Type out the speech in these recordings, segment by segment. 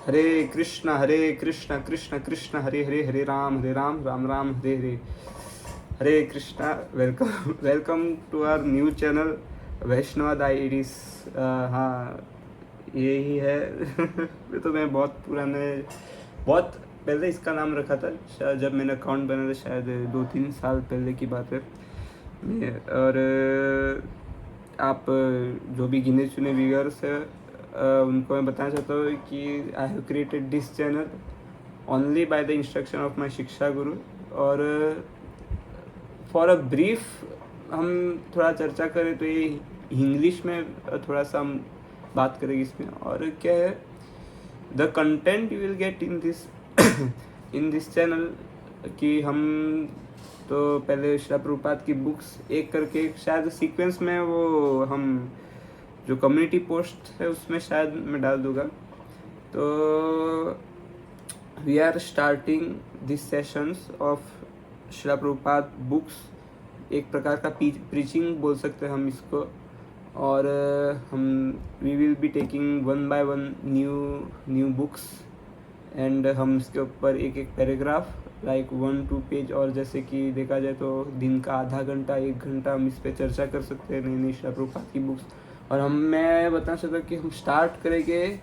Hare Krishna Krishna Krishna Hare Hare, Hare Ram Ram Ram Hare Hare. Hare Krishna. Welcome to our new channel Vaishnav diaries. हाँ, यही है। तो मैं बहुत पहले इसका नाम रखा था, शायद जब मैंने अकाउंट बनाया था, शायद 2-3 साल पहले की बात है। और आप जो भी गिने चुने व्यूअर्स है, उनको मैं बताना चाहता हूँ कि I have created this channel only by the instruction of my शिक्षा गुरु। और फॉर अ ब्रीफ हम थोड़ा चर्चा करें तो ये इंग्लिश में थोड़ा सा हम बात करेंगे इसमें। और क्या है, the content you will get in this channel कि हम तो पहले श्रील प्रभुपाद की बुक्स एक करके शायद सीक्वेंस में वो हम जो कम्युनिटी पोस्ट है उसमें शायद मैं डाल दूँगा। तो we are starting this sessions of Srila Prabhupada books, एक प्रकार का प्रीचिंग बोल सकते हैं हम इसको। और हम we will be taking 1 by 1 new books and हम इसके ऊपर एक पैराग्राफ लाइक 1-2 पेज, और जैसे कि देखा जाए तो दिन का आधा घंटा 1 घंटा हम इस पर चर्चा कर सकते हैं नई श्रील प्रभुपाद की बुक्स। और मैं बताना चाहता हूँ कि हम स्टार्ट करेंगे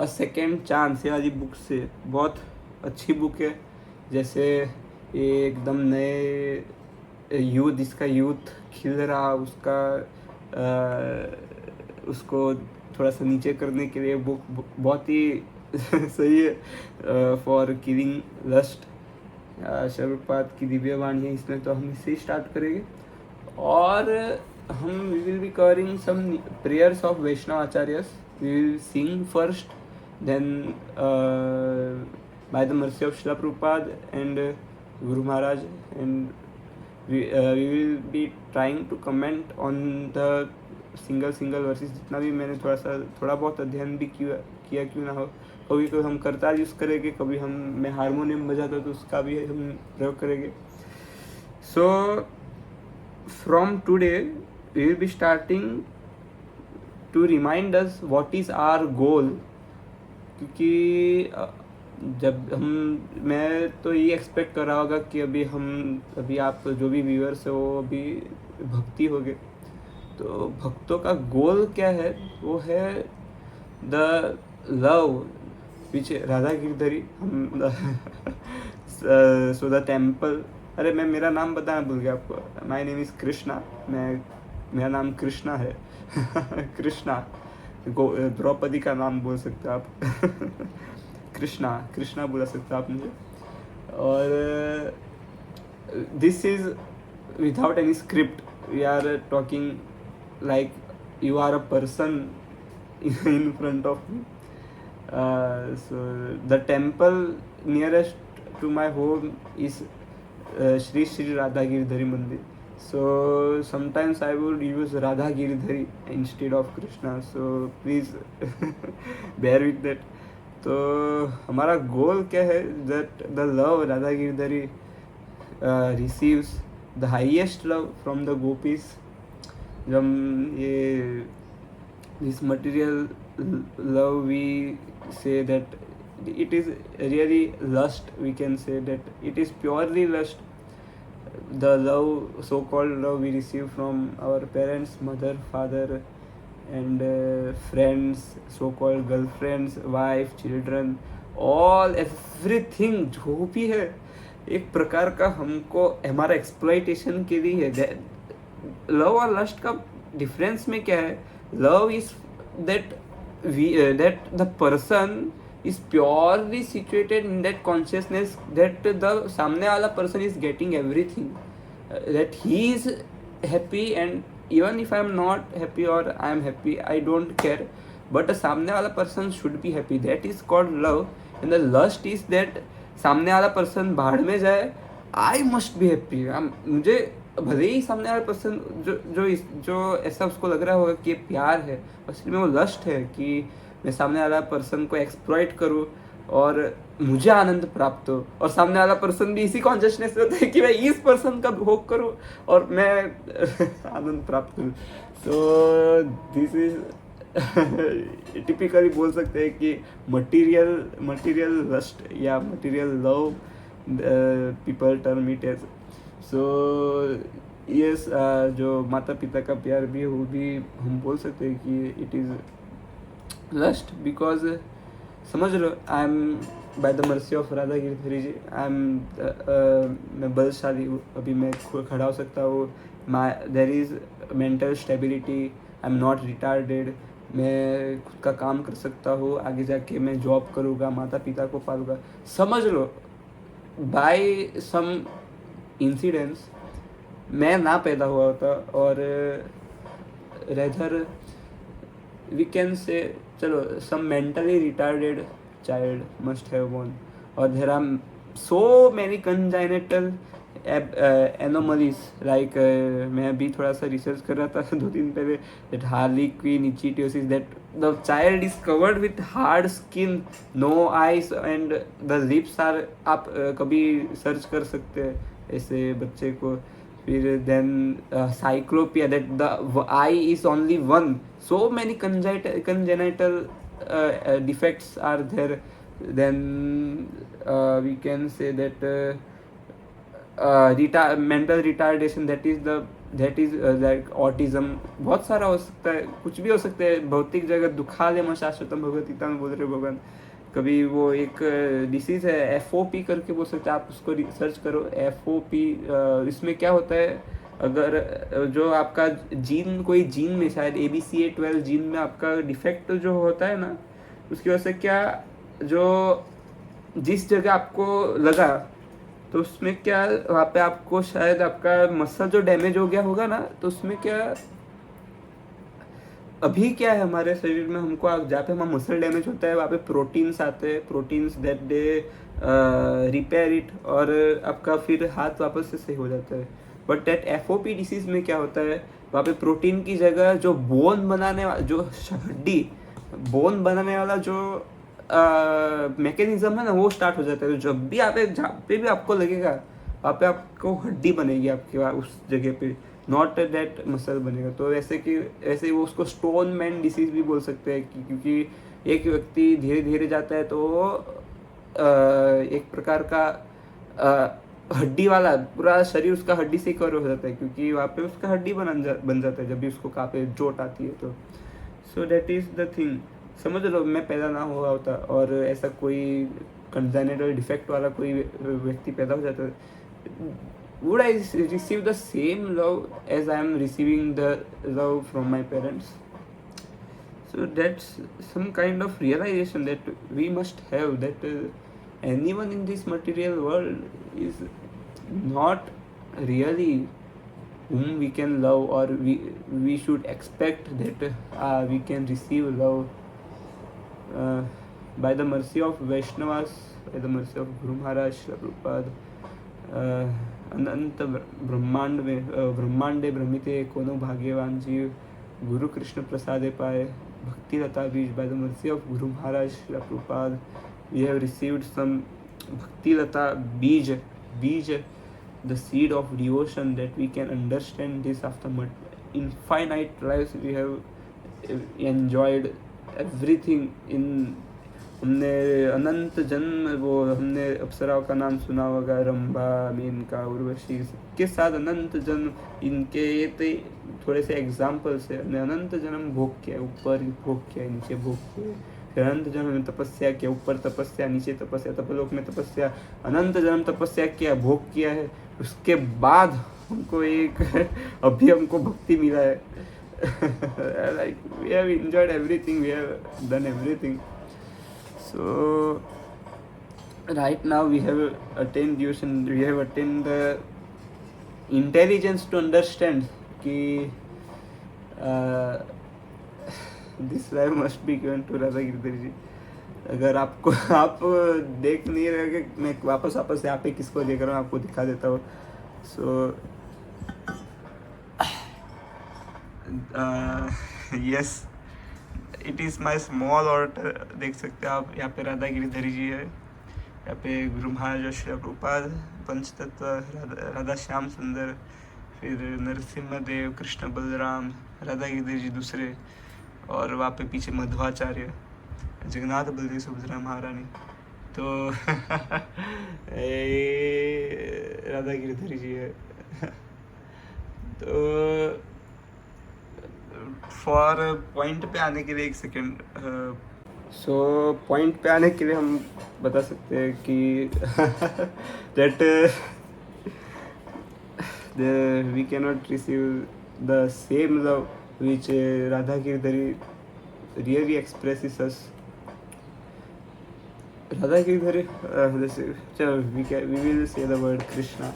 अ सेकेंड चांस ये वाली बुक से। बहुत अच्छी बुक है, जैसे ये एकदम नए यूथ, इसका यूथ खिल रहा, उसको थोड़ा सा नीचे करने के लिए बुक बहुत ही सही है for killing lust. Srila Prabhupada की दिव्य वाणी है इसमें, तो हम इससे ही स्टार्ट करेंगे। और हम we will be covering some prayers of Vaishnava acharyas. We will sing first, then by the mercy of Srila Prabhupada and Guru Maharaj, and we will be trying to comment on the single verses जितना भी मैंने थोड़ा बहुत अध्ययन भी किया क्यों ना हो। कभी तो हम करताल यूज़ करेंगे, कभी मैं हारमोनियम बजाता तो उसका भी हम प्रयोग करेंगे। So from today we will be starting to remind us what is our goal. क्योंकि जब मैं तो ये एक्सपेक्ट कर रहा होगा कि अभी आप जो भी व्यूअर्स है वो अभी भक्ति हो गए, तो भक्तों का गोल क्या है, वो है the love which Radha Girdhari so the temple. अरे मैं मेरा नाम बताना भूल गया आपको। My name is Krishna. मेरा नाम कृष्णा है। कृष्णा, द्रौपदी का नाम बोल सकते हो आप। कृष्णा बोला सकते हो आप मुझे। और this is without any script, we are talking like you are a person in front of me. So the temple nearest to my home is Shri Radha Girdhari mandir. So sometimes I would use Radha Giridhari instead of Krishna, so please bear with that. तो हमारा गोल क्या है, that the love Radha Giridhari receives the highest love from the gopis. जब ये this material love we say that it is really lust, we can say that it is purely lust. The love, so-called love we receive from our parents, mother, father, and friends, so-called girlfriends, wife, children, all everything जो भी है एक प्रकार का हमको हमारा exploitation के लिए है. लव और लस्ट का डिफरेंस में क्या है? Love is that the person is purely situated in that consciousness that the सामने वाला person is getting everything, that he is happy, and even if I am not happy or I am happy, I don't care, but the सामने वाला person should be happy. That is called love. And the lust is that सामने वाला person भाड़ में जाए, I must be happy. मुझे भले ही सामने वाला पर्सन जो ऐसा उसको लग रहा होगा कि ये प्यार है, असली में वो लस्ट है कि मैं सामने वाला पर्सन को एक्सप्लॉइट करूँ और मुझे आनंद प्राप्त हो, और सामने वाला पर्सन भी इसी कॉन्शियसनेस रहता है कि मैं इस पर्सन का भोग करूँ और मैं आनंद प्राप्त करूँ. सो दिस इज टिपिकली बोल सकते हैं कि मटेरियल लस्ट या material love people term it as. So yes, जो माता पिता का प्यार भी है वो भी हम बोल सकते हैं कि इट इज़ लस्ट, बिकॉज समझ लो I am by the mercy of Radha Girdhari ji, I am मैं बलशाली हूँ, अभी मैं खड़ा हो सकता हूँ, there is mental stability, I am not retarded, मैं खुद का काम कर सकता हूँ, आगे जाके मैं जॉब करूँगा, माता पिता को पालूंगा। समझ लो बाय सम इंसिडेंट्स मैं ना पैदा हुआ होता, और रेदर वी कैन से चलो some mentally retarded child must have born, और there are so many congenital anomalies like, मैं अभी थोड़ा सा रिसर्च कर रहा था 2 दिन पहले, that harlequin ichthyosis, that the child is covered with hard skin, no eyes and the lips are, आप कभी सर्च कर सकते हैं ऐसे बच्चे को। फिर then cyclopia, that the eye is only one, so many congenital defects are there. Then we can say that mental retardation, that is like autism, बहुत सारा हो सकता है, कुछ भी हो सकता है। भौतिक जगत दुखालय शाश्वतम भगवद्गीता में बोल रहे भगवान। कभी वो एक डिसीज़ है FOP करके बोल सकते हैं, आप उसको रिसर्च करो FOP। इसमें क्या होता है, अगर जो आपका जीन, कोई जीन में शायद ABCA12 जीन में आपका डिफेक्ट जो होता है ना, उसकी वजह से क्या, जो जिस जगह आपको लगा तो उसमें क्या, वहाँ पे आपको शायद आपका मसल जो डैमेज हो गया होगा ना, तो उसमें क्या, अभी क्या है हमारे शरीर में, हमको जहाँ पे हमारा मसल डैमेज होता है वहाँ पे प्रोटीन्स आते हैं, proteins that they repair it, और आपका फिर हाथ वापस से सही हो जाता है। बट दैट FOP डिसीज में क्या होता है, वहाँ पे प्रोटीन की जगह जो बोन बनाने वाला, जो हड्डी बोन बनाने वाला जो मैकेनिज्म है ना, वो स्टार्ट हो जाता है। तो जब भी जहाँ पे भी आपको लगेगा वहाँ पे आपको हड्डी बनेगी आपके उस जगह पे, नॉट दैट मसल बनेगा। तो ऐसे वो उसको स्टोन मैन डिसीज भी बोल सकते हैं, क्योंकि एक व्यक्ति धीरे धीरे जाता है तो एक प्रकार का हड्डी वाला पूरा शरीर उसका हड्डी से कवर हो जाता है, क्योंकि वहाँ पे उसका हड्डी बन जाता है जब भी उसको कहाँ पे चोट आती है। तो so that is the thing. समझ लो मैं पैदा ना हुआ होता और ऐसा कोई कंजेनिटल डिफेक्ट वाला कोई व्यक्ति पैदा हो जाता, would I receive the same love as I am receiving the love from my parents? So that's some kind of realization that we must have, that anyone in this material world is not really whom we can love, or we should expect that we can receive love by the mercy of Vaishnavas, by the mercy of Guru Maharaj, Srila Prabhupada। अनंत ब्रह्मांडे भ्रमिते कोनो भाग्यवान जीव, गुरु कृष्ण प्रसादे पाए भक्ति लता बीज। Bye the mercy of Guru Maharaj Srila Prabhupada we have received some bhakti lata बीज, the seed of devotion, that we can understand this after infinite lives we have enjoyed everything in, हमने अनंत जन्म, वो हमने अप्सराओं का नाम सुना होगा, रंभा, मेनका, उर्वशी के साथ अनंत जन्म, इनके ये तो थोड़े से एग्जाम्पल्स है। हमने अनंत जन्म भोग किया, ऊपर भोग किया, नीचे भोग किया, फिर अनंत जन्म में तपस्या किया, ऊपर तपस्या, नीचे तपस्या, तपलोक में तपस्या, अनंत जन्म तपस्या किया, भोग किया है। उसके बाद हमको एक अभी हमको भक्ति मिला है। Like we have enjoyed everything, we have done everything. So right now we have attained devotion, we have attained the intelligence to understand कि this life must be given to Radha Girdhari ji. अगर आपको आप देख नहीं रहे, मैं वापस यहाँ पे किसको देख रहा हूँ आपको दिखा देता हूँ। So yes, it is my small order. देख सकते हैं आप, यहाँ पे राधा गिरधरी जी है, यहाँ पे गुरु महाराज श्री प्रभुपाद, पंचतत्व, राधा श्याम सुंदर, फिर नरसिम्हा देव, कृष्ण बलराम, राधा गिरधरी जी दूसरे, और वहाँ पे पीछे मध्वाचार्य, जगन्नाथ बलदेव सुभद्रा महारानी, तो राधा गिरधरी जी है। तो फॉर पॉइंट पे आने के लिए एक सेकेंड, सो पॉइंट पे आने के लिए हम बता सकते हैं कि that we cannot receive the same love which Radha Girdhari really expresses us. Radha Girdhari, we will say the word Krishna.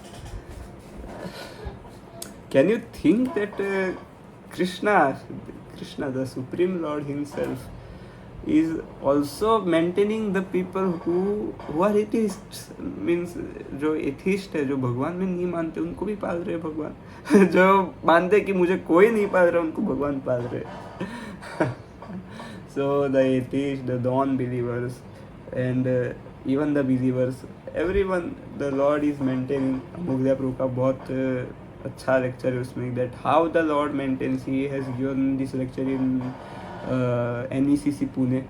Can you think that Krishna, the Supreme Lord Himself, is also maintaining the people who are atheists, means जो atheist है, जो भगवान में नहीं मानते, उनको भी पाल रहे भगवान। जो मानते कि मुझे कोई नहीं पाल रहा, उनको भगवान पाल रहे। So the atheists, the non-believers, and even the believers, everyone, the Lord is maintaining. मुगलिया प्रभु का बहुत अच्छा लेक्चर है उसमें, that how the Lord maintains. He has given this lecture in NECC Pune.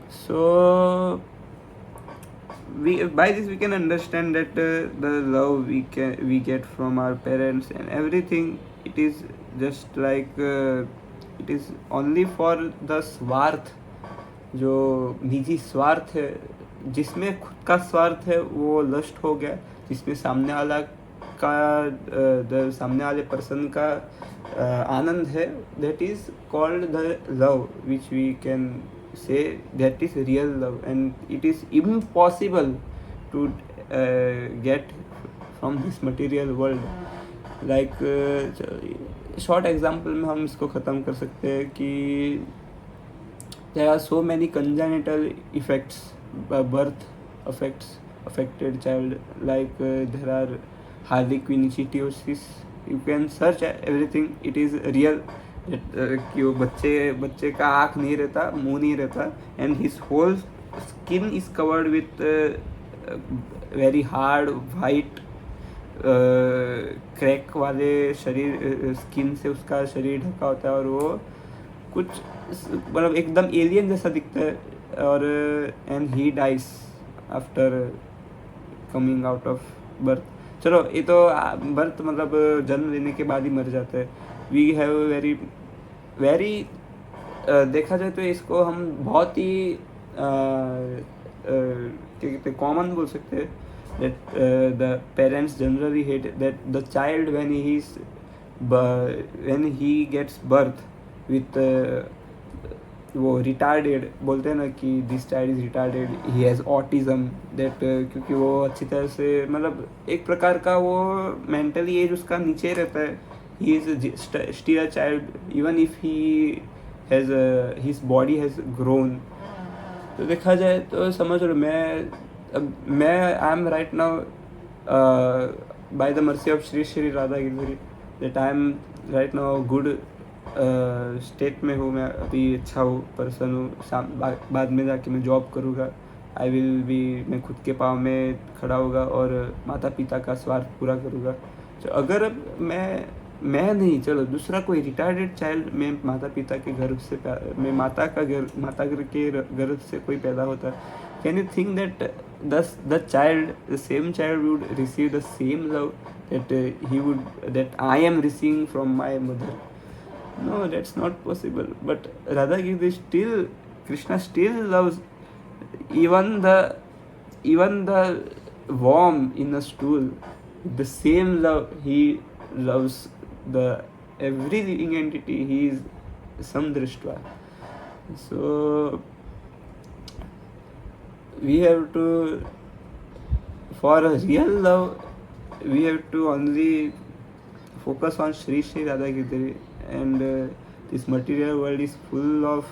So by this we can understand that the love we get from our parents and everything, it is just like it is only for the स्वार्थ, जो निजी स्वार्थ है, जिसमें खुद का स्वार्थ है वो लस्ट हो गया, जिसमें सामने वाला का सामने वाले पर्सन का आनंद है, that is called the love, which we can say that is real love, and it is impossible to get from this material world. Like short example में हम इसको ख़त्म कर सकते हैं कि there are so many congenital effects, birth effects affected child, like there are harlequinicidosis. You can search everything, it is real कि वो बच्चे का आँख नहीं रहता, मुंह नहीं रहता, and his whole skin is covered with very hard white crack वाले शरीर, स्किन से उसका शरीर ढका होता है, और वो कुछ मतलब एकदम एलियन जैसा दिखता है, और and he dies after coming out of birth. चलो ये तो बर्थ मतलब जन्म लेने के बाद ही मर जाता है. वी हैव वेरी देखा जाए तो इसको हम बहुत ही क्या कहते हैं, कॉमन बोल सकते हैं. That the parents generally hate that the child when he gets birth with वो retarded बोलते हैं ना कि this child is retarded, he has autism, that क्योंकि वो अच्छी तरह से मतलब एक प्रकार का वो mentally एज उसका नीचे रहता है. he is still a child even if he has his body has grown. तो देखा जाए तो समझ लो मैं I am right now by the mercy of Shri Shri Radha Girdhari that I am right now good state में हूँ. मैं अभी अच्छा हूँ, पर्सन हूँ. बाद में जाके मैं जॉब करूँगा. आई विल बी, मैं खुद के पाँव में खड़ा होगा और माता पिता का स्वार्थ पूरा करूँगा. तो अगर मैं नहीं, चलो दूसरा कोई रिटायर्डेड चाइल्ड में माता पिता के गर्भ से में माता के गर्भ से कोई पैदा होता है, can you think that the same child would receive the same love that I am receiving from my mother? No, that's not possible. But Radha Girdhari Krishna still loves even the worm in a stool. The same love he loves the every living entity. He is samdrishtva. So we have to, for a real love, we have to only focus on Shri Shri Radha Girdhari, and this material world is full of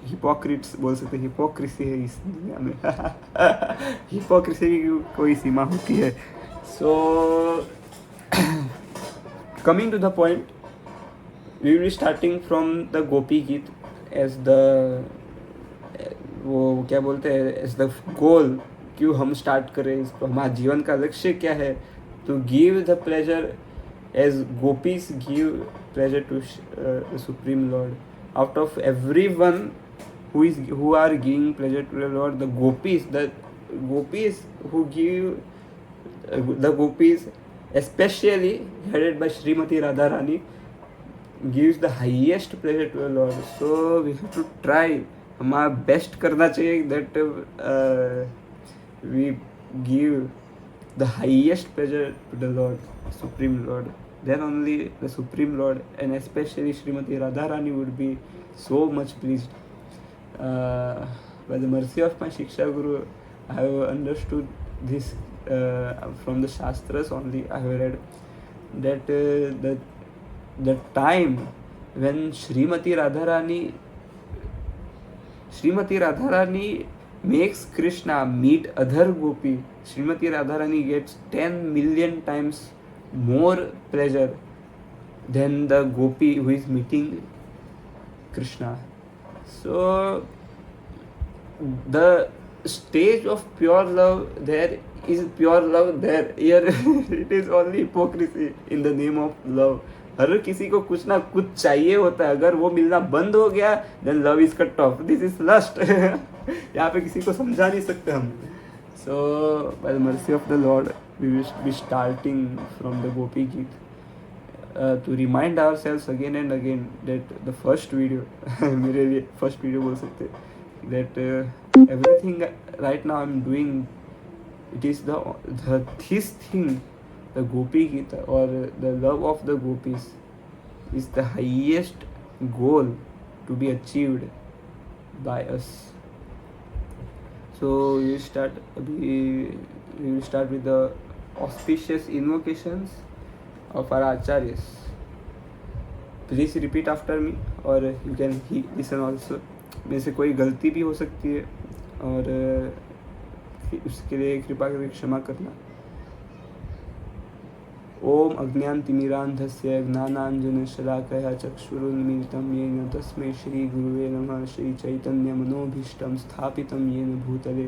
hypocrites. बोल सकते hypocrisy है इस दुनिया में. hypocrisy की कोई सीमा होती है. So coming to the point, we will be starting from the Gopi Geet as the वो क्या बोलते हैं एज द गोल. क्यों हम स्टार्ट करें इसको, हमारा जीवन का लक्ष्य क्या है? To give the pleasure as gopis give pleasure to supreme lord. out of everyone who are giving pleasure to the Lord, the gopis who give the gopis, especially headed by Srimati Radharani, gives the highest pleasure to the Lord. So we have to try, हमारा best करना चाहिए that we give the highest pleasure to the Lord, Supreme Lord. Then only the Supreme Lord and especially Srimati Radharani would be so much pleased. By the mercy of my Shiksha Guru, I have understood this from the Shastras only. I have read that the time when Srimati Radharani makes Krishna meet other gopi, Srimati Radharani gets 10 million times more pleasure than the gopi who is meeting Krishna. So the stage of pure love there is pure love there. Here it is only hypocrisy in the name of love. हर किसी को कुछ ना कुछ चाहिए होता है. अगर वो मिलना बंद हो गया then love is cut off. This is lust. यहाँ पे किसी को समझा नहीं सकते हम. So by the mercy of the Lord, we will be starting from the Gopi Geet to remind ourselves again and again that the first video, मेरे लिए first video बोल सकते, that everything right now I'm doing, it is this thing, the Gopi Gita or the love of the gopis is the highest goal to be achieved by us. So we will start with the auspicious invocations of our acharyas. Please repeat after me or you can listen also. मेरे से कोई गलती भी हो सकती है और उसके लिए कृपा करके क्षमा करना. ओम अज्ञानतिमिरान्धस्य ज्ञानाञ्जनशलाकया चक्षुरुन्मीलितं येन तस्मै श्रीगुरुवे नमः. श्रीचैतन्यमनोभीष्टं स्थापितं येन भूतले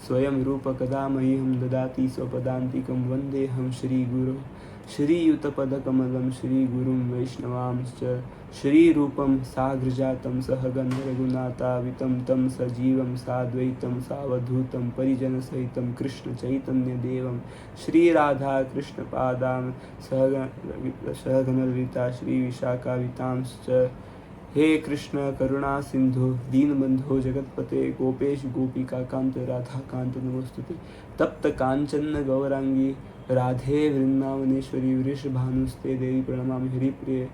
स्वयं रूपकदा मह्यं ददाति स्वपदान्तिकं. वन्देऽहं श्रीगुरो श्रीयुतपदकमलं श्रीगुरुं वैष्णवांश्च. श्रीरूपं साग्रजातं सहगण रघुनाथावितं तं सजीवं साद्वैतं सावधूतं परिजनसहितं कृष्णचैतन्यदेवं श्रीराधा कृष्णपादां सहगणललिता श्रीविशाखावितांश्च. हे कृष्ण करुणा सिंधु दीनबंधो जगतपते गोपेश गोपिकाकांत राधाकांत नमोस्तुते. तप्त कांचन गौरांगी राधे वृंदावनेश्वरी वृषभानुस्ते देवी प्रणमामि हरिप्रिये.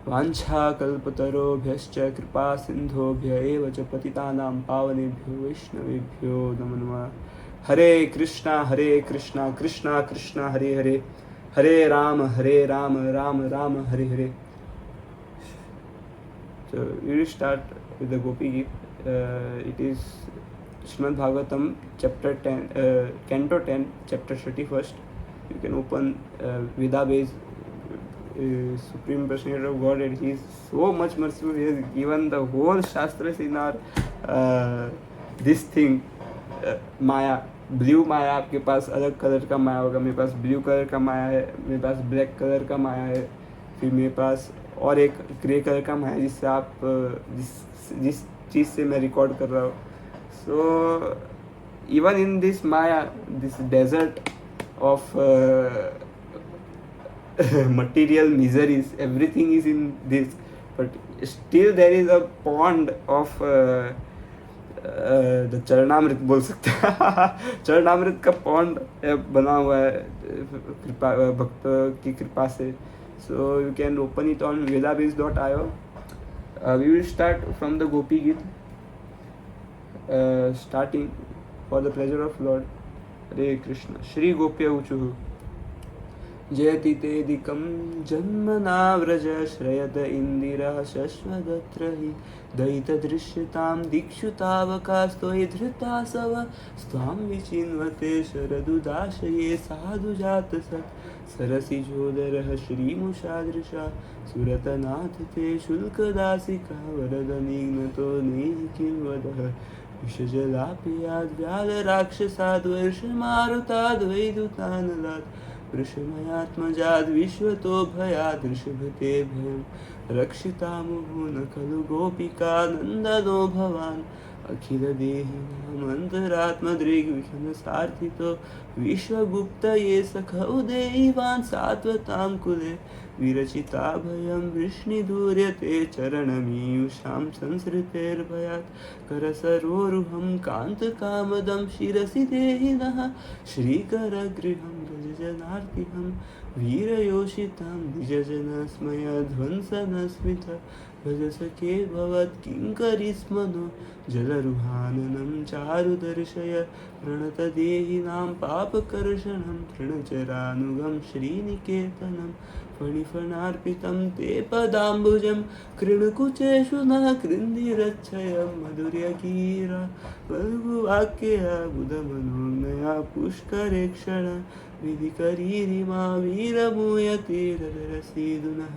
वाञ्छाकल्पतरोभ्यश्च कृपा सिन्धोभ्य एव च पतितानां पावनेभ्यो वैष्णवेभ्यो नमो नमः. हरे कृष्णा कृष्णा कृष्णा हरे हरे, हरे राम राम राम हरे हरे. So we will start with the Gopi Geet. It is Srimad Bhagavatam chapter 10, canto 10, chapter 31st. You can open Veda-based Supreme Personality of God, and He is so much merciful. He has given the whole Shastras in our this thing, Maya. Blue Maya, आपके पास अलग colour का माया होगा, मेरे पास blue colour का माया है, मेरे पास black colour का माया है, फिर मेरे पास और एक ग्रे कलर का माया जिससे आप जिस चीज़ से मैं रिकॉर्ड कर रहा हूँ. So even in this maya, this desert of material miseries, everything is in this, but still there is a pond of the चरणामृत बोल सकते हैं. चरणामृत का पॉन्ड बना हुआ है कृपा भक्त की कृपा से. So you can open it on vedabiz.io. We will start from the Gopi Geet, starting for the pleasure of Lord. Hare Krishna. Shri Gopya Uchuhu. जयति तेदिकं जन्मनाव्रज श्रयत इन्दिरा शश्वदत्र हि दयितदृश्यतां दिक्षु तावकास्त्वयि धृता सव स्वां विचिन्वते शरदुदाशये साधुजातसत् सरसिजोदरः श्रीमुषादृशा सुरतनाथ ते शुल्कदासिका वरदनिघ्नतो नेहि किं वदः विषजलापयाद् व्यालराक्षसाद् वर्षमारुताद् वैदुतानलात् वृषमयात्मजाद् विश्वतो भयाद् ऋषभते भयं रक्षिता मुहुः न खलु गोपिका नन्दनो भवान् अखिलदेहिनामन्तरात्मदृग्विघ्नसार्थितो विश्वगुप्तये सखौ देवान् सात्वतां कुले विरचिता भयं वृष्णिदूर्यते चरणमीयुषां संसृतेर्भयात् करसरोरुहं कान्तकामदं शिरसि देहिनः श्रीकरगृहं व्रजजनार्तिहं वीरयोषितां द्विजजनस्मयध्वंसनस्मिथ भजसखे भवत्किङ्करीस्मनो जलरुहाननं चारुदर्शय प्रणतदेहिनां पापकर्षणं तृणचरानुगं श्रीनिकेतनं फणिफणार्पितं ते पदाम्बुजं कृणकुचेषु नः कृन्दिरच्छयं मधुर्यगीरा बल्गुवाक्यया बुधमनोज्ञया पुष्करेक्षण विधिकरीरिमा वीरमूयतीररसीदुनः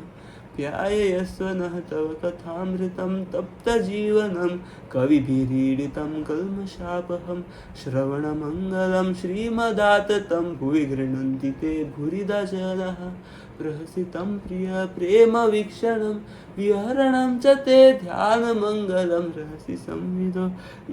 प्याययस्व नः तव कथामृतं तप्तजीवनं कविभिरीडितं कल्मषापहं श्रवणमङ्गलं श्रीमदाततं भुवि गृह्णन्ति ते भुरिदा जनाः प्रहसितं प्रियप्रेमवीक्षणं विहरणं च ते ध्यानमङ्गलं रहसि संविदो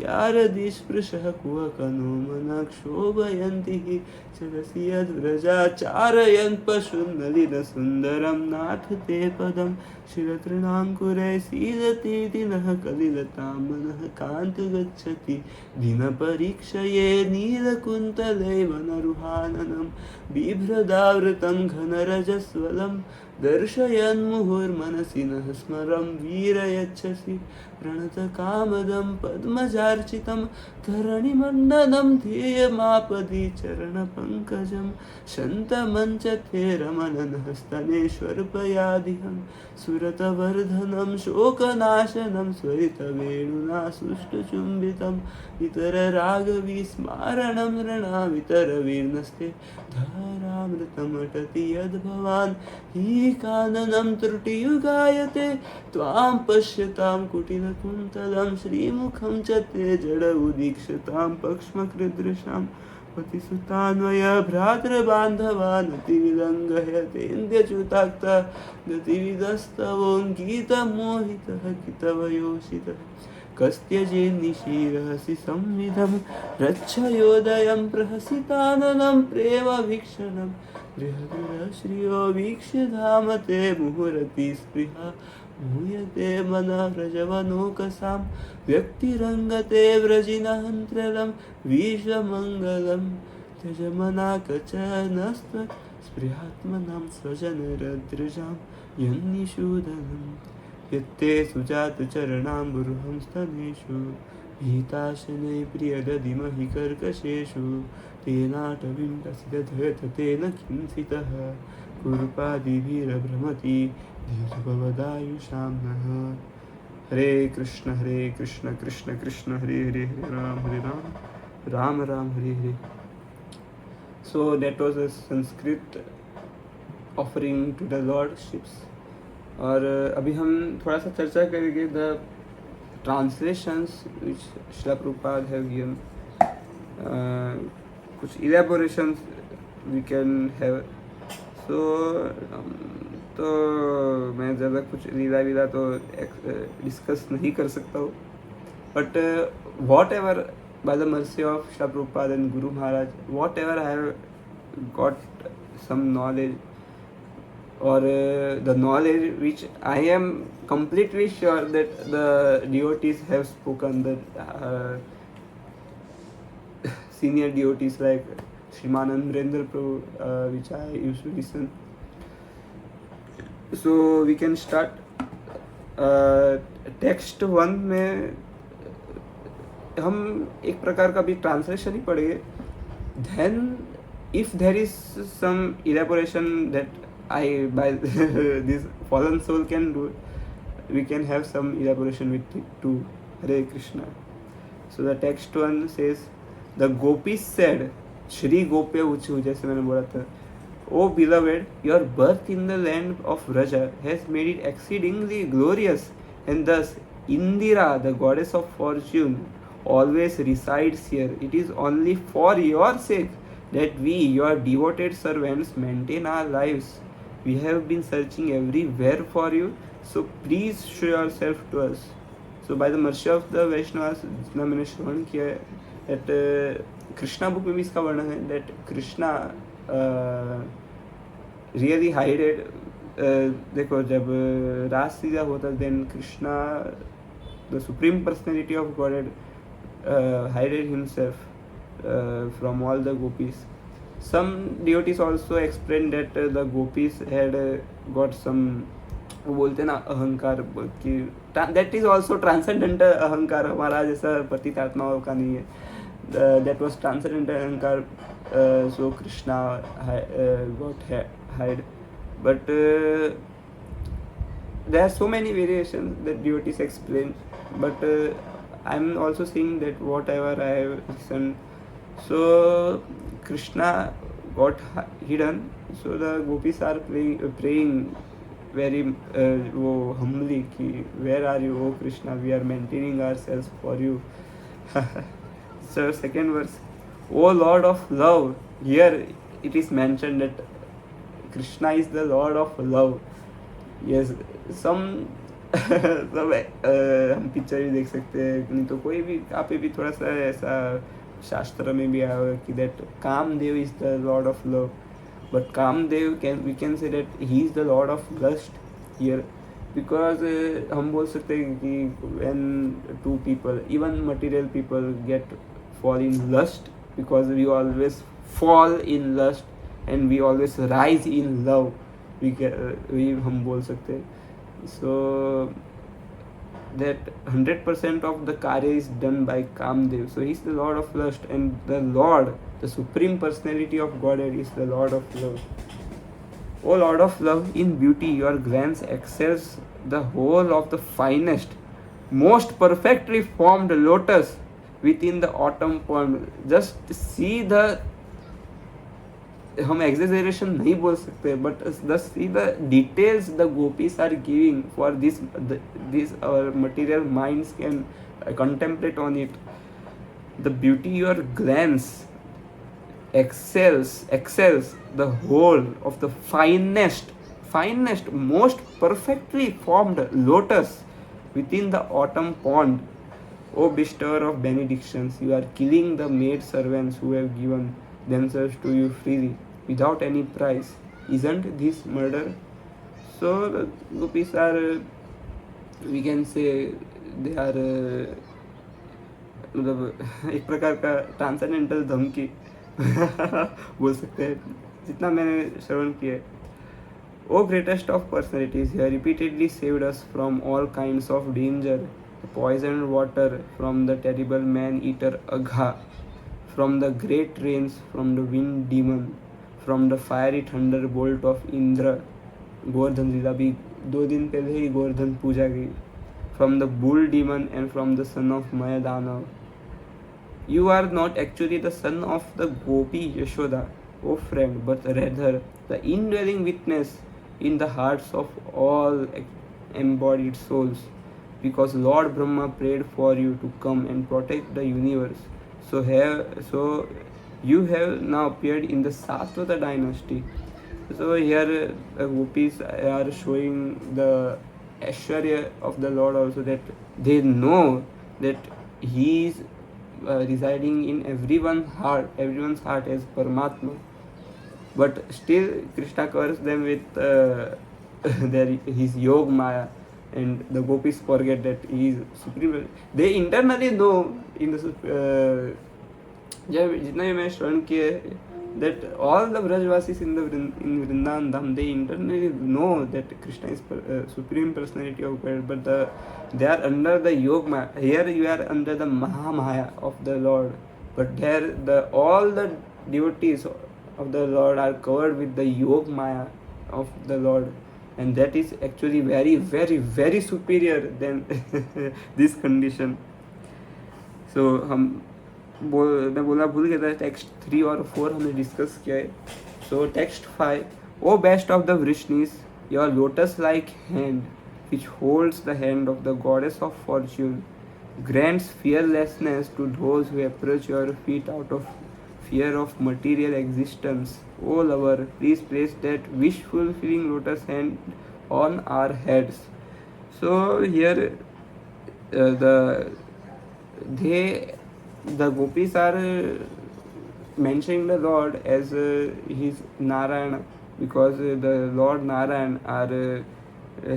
यारदिस्पृशः कुहकनो मनः क्षोभयन्ति हि चरसि यद्व्रजा चारयन् पशुन्नलिनसुन्दरं नाथ ते पदं शिरतृणाङ्कुरे सीदतीति नः कलिलतां मनः कान्त गच्छति दिनपरीक्षये नीलकुन्तले वनरुहाननं बिभ्रदावृतं घनरजस्वलं दर्शयन्मुहुर्मनसि नः स्मरं वीरयच्छसि प्रणतकामदं पद्मजार्चितं धरणिमण्डनं ध्येयमापदि चरणपङ्कजं शन्तमञ्च ते रमणनस्तनेष्वर्पयादिहं सुरतवर्धनं शोकनाशनं स्वरितवेणुना सुष्ठुचुम्बितं इतररागविस्मारणं नृणामितरवीर्णस्ते धारामृतमटति यद्भवान् हि काननं त्रुटियुगायते त्वां पश्यतां कुटिलकुन्तलं श्रीमुखं च ते जड उदीक्षतां पक्ष्मकृदृशां पतिसुतान्वय भ्रातृबान्धवानतिविलङ्घयतेन्द्यच्युताक्ता गतिविदस्तवोङ्गीतमोहितः कितवयोषितः कस्त्यजेन्निशीरहसि संविधं रक्षयोदयं प्रहसिताननं प्रेमवीक्षणं बृहदुरश्रियो वीक्ष्य धाम ते मुहुरति स्पृहा मूयते मनः व्रजवनोकसां व्यक्तिरङ्गते व्रजिनहन्त्रलं विश्वमङ्गलं त्यजमनाकचनस्त्व स्पृहात्मनां स्वजनरद्रजां यन्निषूदनं यत्ते सुजातचरणाम्बुरुहं स्तनेषु भीताशनै प्रियदधिमहि कर्कशेषु तेनाटवीं प्रसिदधयत तेन किंसितः कुरुपादिभिरभ्रमति धीर्भवदायुषां नः हरे कृष्ण कृष्ण कृष्ण हरे हरे हरे राम राम हरे हरे. So that was a Sanskrit offering to the Lordships. और अभी हम थोड़ा सा चर्चा करेंगे the translations which Srila Prabhupada have given. कुछ इलेबोरेशंस वी कैन हैव. सो तो मैं ज़्यादा कुछ लीला तो डिस्कस नहीं कर सकता हूँ, but whatever by the mercy of Srila Prabhupada and Guru Maharaj, whatever I have got some knowledge or the knowledge which I am completely sure that the devotees have spoken, that senior devotees like Srimanand Narendra Prabhu, which I used to listen. So we can start. Text 1 में हम एक प्रकार का भी translation ही पढ़ेंगे. Then if there is some elaboration that I by this fallen soul can do, we can have some elaboration with it too. Hare Krishna. So the text 1 says, the gopis said, Shri Gopya Uchu, जैसे मैंने बोला था, O beloved, your birth in the land of Vraja has made it exceedingly glorious, and thus Indira, the goddess of fortune, always resides here. It is only for your sake that we, your devoted servants, maintain our lives. We have been searching everywhere for you, so please show yourself to us. So by the mercy of the Vaishnavas, जितना मैंने श्रवण किया है, that Krishna book में भी इसका वर्णन है, that Krishna really hided. देखो जब रास लीला होता, then Krishna, the supreme personality of Godhead, hided himself from all the gopis. Some devotees also explained that the gopis had got some, वो बोलते हैं ना अहंकार, कि that is also transcendental अहंकार, हमारा जैसा पतित आत्माओं का नहीं है. That was transcendental अहंकार. So Krishna got hide, but there are so many variations that devotees explain, but I'm also saying that whatever I have listened. So Krishna got hidden, so the gopis are praying very humbly कि where are you, O Krishna, we are maintaining ourselves for you. So second verse, O Lord of love, here it is mentioned that Krishna is the Lord of love. Yes, some सब हम picture भी देख सकते हैं, नहीं तो कोई भी आप भी थोड़ा सा ऐसा शास्त्र में भी आया कि that Kamadeva is the lord of love, but Kamadeva we can say that he is the lord of lust here, because हम बोल सकते हैं कि when two people, even material people, get fall in lust, because we always fall in lust and we always rise in love, we हम बोल सकते हैं. So that 100% of the karya is done by Kamdev. So he is the Lord of lust, and the Lord, the supreme personality of Godhead, is the Lord of love. O Lord of love, in beauty your glance excels the whole of the finest, most perfectly formed lotus within the autumn pond. Just see the, हम exaggeration नहीं बोल सकते, but just see the details the gopis are giving for this our material minds can contemplate on it. The beauty your glance excels the whole of the finest, most perfectly formed lotus within the autumn pond. O bestower of benedictions, you are killing the maid servants who have given themselves to you freely without any price. Isn't this murder? So the gopis are, we can say, they are मतलब एक प्रकार का transcendental धमकी बोल सकते हैं, जितना मैंने श्रवण किया. O greatest of personalities, you have repeatedly saved us from all kinds of danger, the poisoned water from the terrible man-eater Agha, from the great rains, from the wind demon, from the fiery thunderbolt of Indra. Govardhan लीला भी 2 दिन पहले ही गोवर्धन पूजा गई. From the bull demon and from the son of Mayadanav. You are not actually the son of the Gopi Yashoda, O friend, but rather the indwelling witness in the hearts of all embodied souls, because Lord Brahma prayed for you to come and protect the universe. So you have now appeared in the Satvata dynasty. So here gopis are showing the Aishwarya of the Lord also, that they know that he is residing in everyone's heart as Paramatma. But still Krishna covers them with his Yog Maya, and the gopis forget that he is supreme. They internally know in the जितना भी मैं श्रवण किए, that all the Brajvasis in Vrindavan Dham, they internally know that Krishna is supreme personality of God, but they are under the Yog Maya. Here you are under the Mahamaya of the Lord, but there all the devotees of the Lord are covered with the Yog Maya of the Lord, and that is actually very, very, very superior than this condition. So मैं बोलना भूल गया था, text 3 और 4 हमने discuss किया है. So text 5, O best of the Vrishnis, your lotus like hand which holds the hand of the goddess of fortune grants fearlessness to those who approach your feet out of fear of material existence. O lover, please place that wish fulfilling lotus hand on our heads. So here the they the gopis are mentioning the Lord as his Narayana, because the Lord Narayan are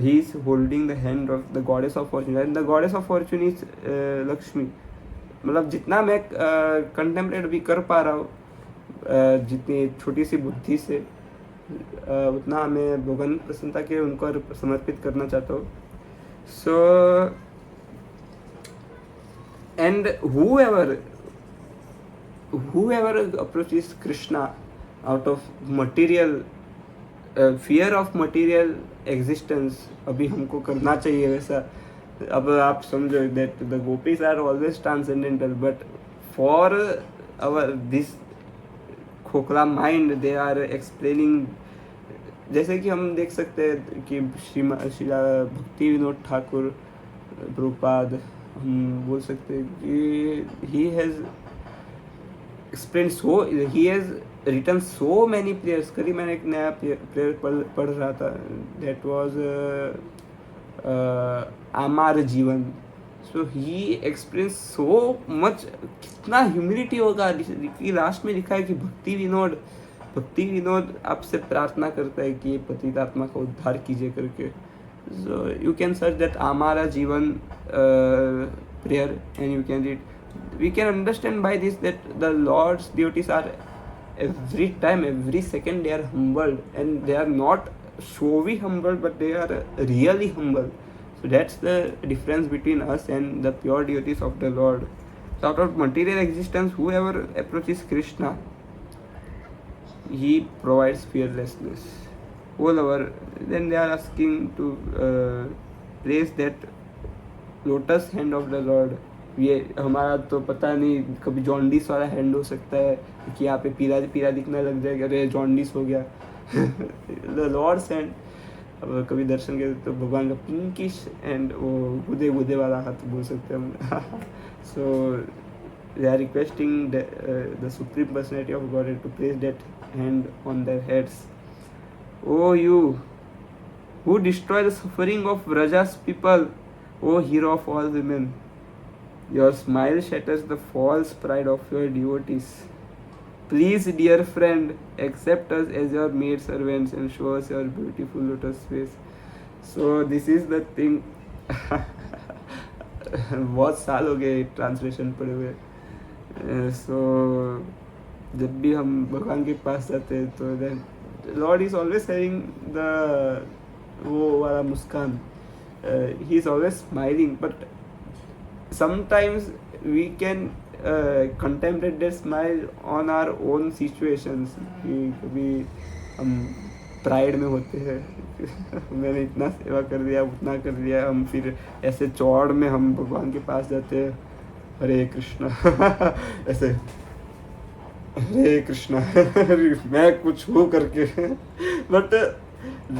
he is holding the hand of the goddess of fortune, and the goddess of fortune is Lakshmi. मतलब जितना मैं contemplate भी कर पा रहा हूँ जितनी छोटी सी बुद्धि से उतना मैं भगवान प्रसन्नता के उनको समर्पित करना चाहता हूँ. So and whoever approaches Krishna out of material fear of material existence, अभी हमको करना चाहिए वैसा. अब आप समझो that the gopis are always transcendental, but for our this खोखला माइंड दे आर एक्सप्लेनिंग. जैसे कि हम देख सकते हैं कि श्रीला भक्ति विनोद ठाकुर प्रभुपाद, हम बोल सकते हैं कि he has explained so, he has written so many prayers. कभी मैंने एक नया प्रेयर पढ़ रहा था, that was अमर जीवन. सो ही एक्सप्लेन सो मच. कितना ह्यूमिलिटी होगा कि लास्ट में लिखा है कि भक्ति विनोद आपसे प्रार्थना करता है कि पतित आत्मा का उद्धार कीजिए करके. So you can search that हमारा जीवन prayer and you can read. We can understand by this that the Lord's devotees are every time, every second they are humbled, and they are not showy humble, but they are really humble. So that's the difference between us and the pure devotees of the Lord. So out of material existence, whoever approaches Krishna, he provides fearlessness. Oh lover, then they are asking to praise that lotus hand of the Lord. ये हमारा तो पता नहीं, कभी jaundice वाला hand हो सकता है कि यहाँ पे पीला पीला दिखने लग जाएगा, अरे जॉन्डिस हो गया. The lord's hand. अब कभी दर्शन के तो भगवान का पिंकिश एंड वो गुदे वाला हाथ बोल सकते हैं हम. So they are requesting the supreme personality of God to place that hand on their heads. O you who destroy the suffering of Vraja's people, O hero of all women, your smile shatters the false pride of your devotees. Please, dear friend, accept us as your maid servants and show us your beautiful lotus face. So this is the thing. बहुत साल हो गए translation पढ़े हुए. सो जब भी हम भगवान के पास जाते हैं तो then lord is always having the वो वाला मुस्कान. He is always smiling, but sometimes we can contemplate that smile on our own situations. कि कभी हम प्राइड में होते हैं मैंने इतना सेवा कर दिया, उतना कर दिया, हम फिर ऐसे चौड़ में हम भगवान के पास जाते हैं, हरे कृष्णा ऐसे हरे कृष्णा मैं कुछ हूँ करके. But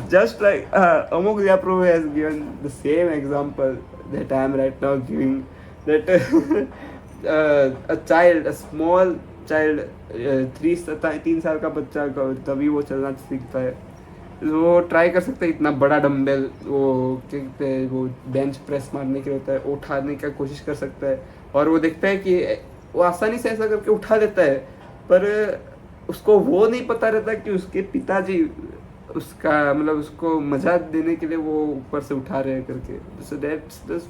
just like Amok Prabhu has given the same example that I am right now giving, that a small child, 3 साल का बच्चा तभी वो चलना सीखता है. वो ट्राई कर सकता है इतना बड़ा डम्बेल, वो क्या कहते हैं वो बेंच प्रेस मारने के लिए होता है, उठाने की कोशिश कर सकता है, और वो देखता है कि वो आसानी से ऐसा करके उठा देता है, पर उसको वो नहीं पता रहता कि उसके पिताजी उसका मतलब उसको मजाक देने के लिए वो ऊपर से उठा रहे हैं करके. So that's the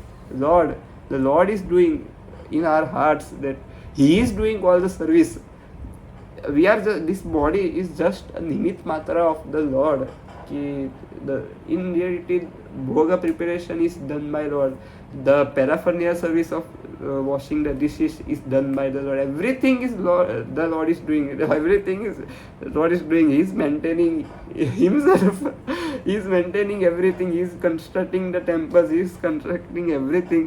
lord. The lord is doing in our hearts that he is doing all the service. We are this body is just a nimitta matra of the lord. कि the in reality bhog preparation is done by lord. The paraphernalia service of washing the dishes is done by the Lord. Everything is the Lord is doing. Everything is Lord is doing. He is maintaining himself. He is maintaining everything. He is constructing the temples. He is constructing everything.